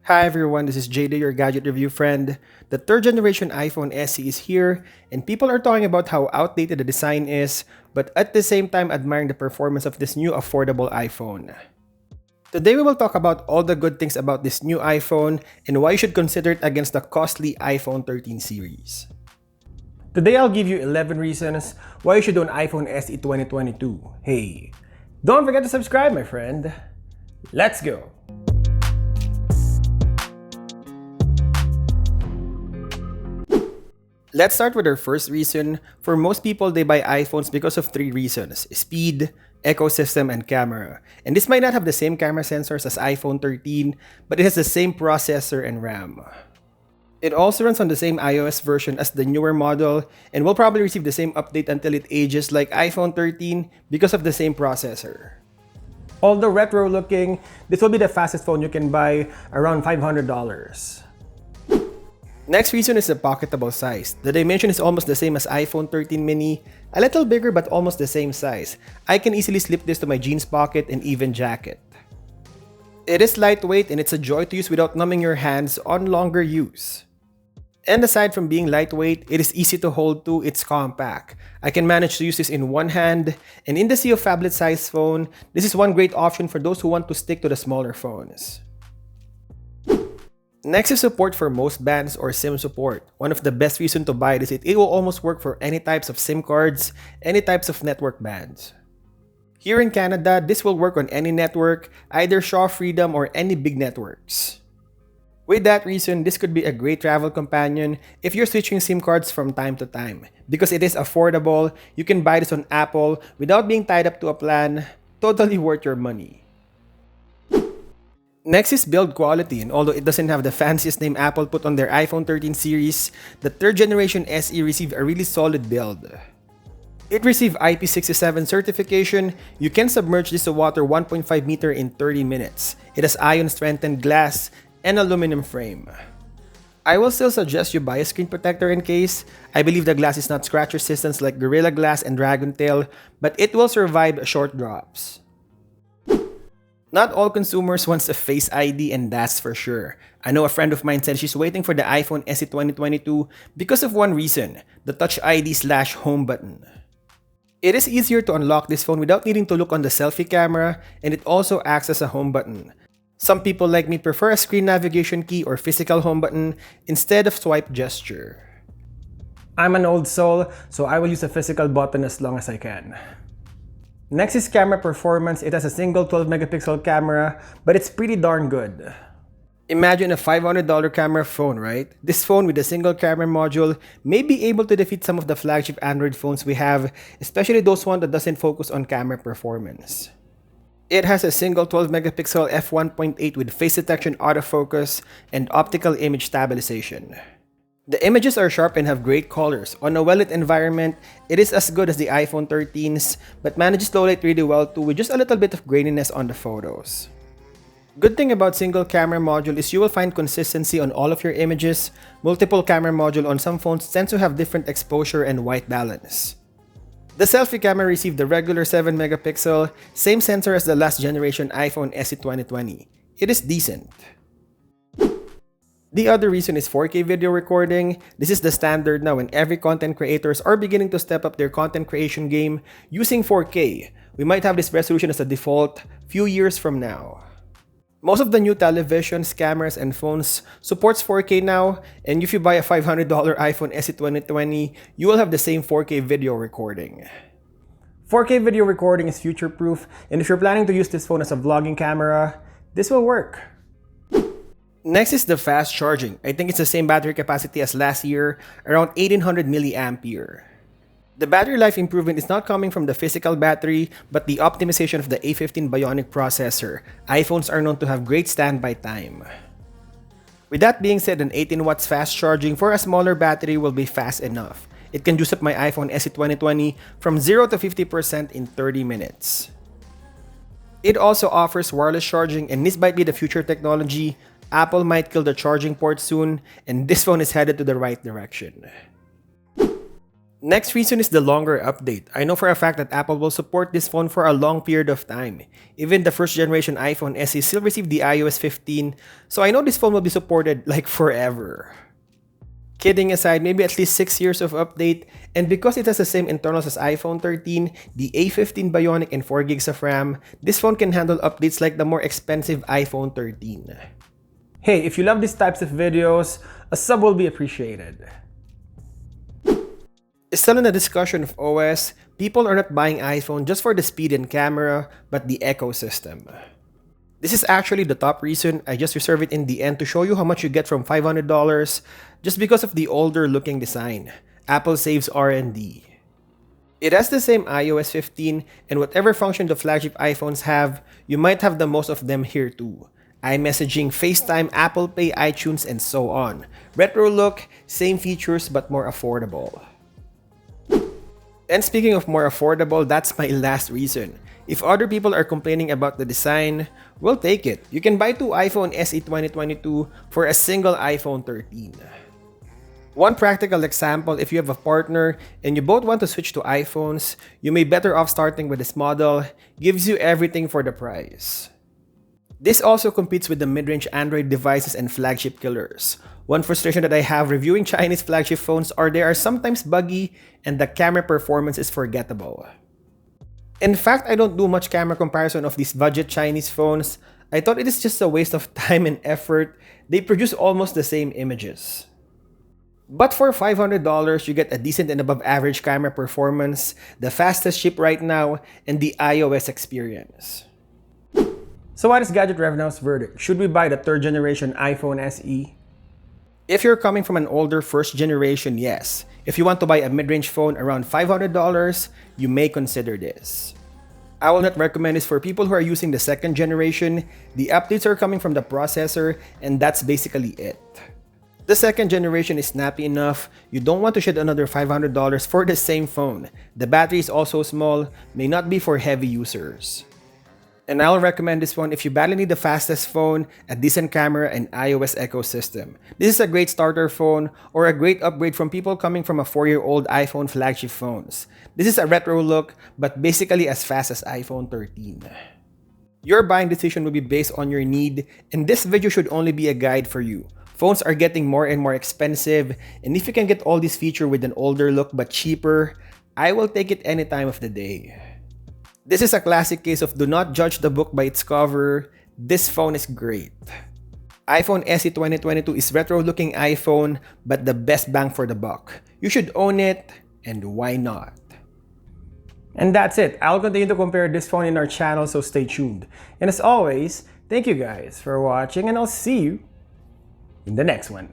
Hi everyone, this is JD, your gadget review friend. The third generation iPhone SE is here, and people are talking about how outdated the design is, but at the same time admiring the performance of this new affordable iPhone. Today we will talk about all the good things about this new iPhone and why you should consider it against the costly iPhone 13 series. Today I'll give you 11 reasons why you should own iPhone SE 2022. Hey, don't forget to subscribe, my friend. Let's go! Let's start with our first reason. For most people, they buy iPhones because of three reasons: speed, ecosystem, and camera. And this might not have the same camera sensors as iPhone 13, but it has the same processor and RAM. It also runs on the same iOS version as the newer model and will probably receive the same update until it ages like iPhone 13 because of the same processor. Although retro looking, this will be the fastest phone you can buy, around $500. Next reason is the Pocketable size. The dimension is almost the same as iPhone 13 mini, a little bigger but almost the same size. I can easily slip this to my jeans pocket and even jacket. It is lightweight and it's a joy to use without numbing your hands on longer use. And aside from being lightweight, it is easy to hold too, it's compact. I can manage to use this in one hand, and in the sea of phablet-sized phone, this is one great option for those who want to stick to the smaller phones. Next is support for most bands or SIM support. One of the best reasons to buy it is it will almost work for any types of SIM cards, any types of network bands. Here in Canada, this will work on any network, either Shaw, Freedom, or any big networks. With that reason, this could be a great travel companion if you're switching SIM cards from time to time. Because it is affordable, you can buy this on Apple without being tied up to a plan. Totally worth your money. Next is build quality, and although it doesn't have the fanciest name Apple put on their iPhone 13 series, the third generation SE received a really solid build. It received IP67 certification. You can submerge this to water 1.5 meter in 30 minutes. It has ion strengthened glass and aluminum frame. I will still suggest you buy a screen protector in case. I believe the glass is not scratch resistant like Gorilla Glass and Dragon Tail, but it will survive short drops. Not all consumers wants a Face ID, and that's for sure. I know a friend of mine said she's waiting for the iPhone SE 2022 because of one reason, the Touch ID/home button. It is easier to unlock this phone without needing to look on the selfie camera, and it also acts as a home button. Some people like me prefer a screen navigation key or physical home button instead of swipe gesture. I'm an old soul, so I will use a physical button as long as I can. Next is camera performance. It has a single 12 megapixel camera, but it's pretty darn good. Imagine a $500 camera phone, right? This phone with a single camera module may be able to defeat some of the flagship Android phones we have, especially those ones that doesn't focus on camera performance. It has a single 12 megapixel f1.8 with face detection autofocus and optical image stabilization. The images are sharp and have great colors. On a well-lit environment, it is as good as the iPhone 13's, but manages low light really well too with just a little bit of graininess on the photos. Good thing about single camera module is you will find consistency on all of your images. Multiple camera module on some phones tend to have different exposure and white balance. The selfie camera received the regular 7 megapixel, same sensor as the last generation iPhone SE 2020. It is decent. The other reason is 4K video recording. This is the standard now, and every content creators are beginning to step up their content creation game using 4K. We might have this resolution as a default few years from now. Most of the new televisions, cameras, and phones supports 4K now, and if you buy a $500 iPhone SE 2020, you will have the same 4K video recording. 4K video recording is future-proof, and if you're planning to use this phone as a vlogging camera, this will work. Next is the fast charging. I think it's the same battery capacity as last year, around 1800 mAh. The battery life improvement is not coming from the physical battery, but the optimization of the A15 Bionic processor. iPhones are known to have great standby time. With that being said, an 18 watts fast charging for a smaller battery will be fast enough. It can juice up my iPhone SE 2020 from 0 to 50% in 30 minutes. It also offers wireless charging, and this might be the future technology. Apple might kill the charging port soon, and this phone is headed to the right direction. Next reason is the longer update. I know for a fact that Apple will support this phone for a long period of time. Even the first generation iPhone SE still received the iOS 15, so I know this phone will be supported like forever. Kidding aside, maybe at least 6 years of update, and because it has the same internals as iPhone 13, the A15 Bionic and 4 gigs of RAM, this phone can handle updates like the more expensive iPhone 13. Hey, if you love these types of videos, a sub will be appreciated. Still in the discussion of OS, people are not buying iPhone just for the speed and camera, but the ecosystem. This is actually the top reason. I just reserve it in the end to show you how much you get from $500 just because of the older looking design. Apple saves R&D. It has the same iOS 15 and whatever function the flagship iPhones have, you might have the most of them here too. iMessaging, FaceTime, Apple Pay, iTunes, and so on. Retro look, same features but more affordable. And speaking of more affordable, that's my last reason. If other people are complaining about the design, we'll take it. You can buy two iPhone SE 2022 for a single iPhone 13. One practical example, if you have a partner and you both want to switch to iPhones, you may better off starting with this model, gives you everything for the price. This also competes with the mid-range Android devices and flagship killers. One frustration that I have reviewing Chinese flagship phones are they are sometimes buggy and the camera performance is forgettable. In fact, I don't do much camera comparison of these budget Chinese phones. I thought it is just a waste of time and effort. They produce almost the same images. But for $500, you get a decent and above average camera performance, the fastest chip right now, and the iOS experience. So what is Gadget Rev Now's verdict? Should we buy the third generation iPhone SE? If you're coming from an older first generation, yes. If you want to buy a mid-range phone around $500, you may consider this. I will not recommend this for people who are using the second generation. The updates are coming from the processor and that's basically it. The second generation is snappy enough. You don't want to shed another $500 for the same phone. The battery is also small, may not be for heavy users. And I'll recommend this one if you badly need the fastest phone, a decent camera, and iOS ecosystem. This is a great starter phone or a great upgrade from people coming from a 4-year-old iPhone flagship phones. This is a retro look, but basically as fast as iPhone 13. Your buying decision will be based on your need, and this video should only be a guide for you. Phones are getting more and more expensive, and if you can get all these features with an older look but cheaper, I will take it any time of the day. This is a classic case of do not judge the book by its cover. This phone is great. iPhone SE 2022 is retro-looking iPhone, but the best bang for the buck. You should own it, and why not? And that's it. I'll continue to compare this phone in our channel, so stay tuned. And as always, thank you guys for watching, and I'll see you in the next one.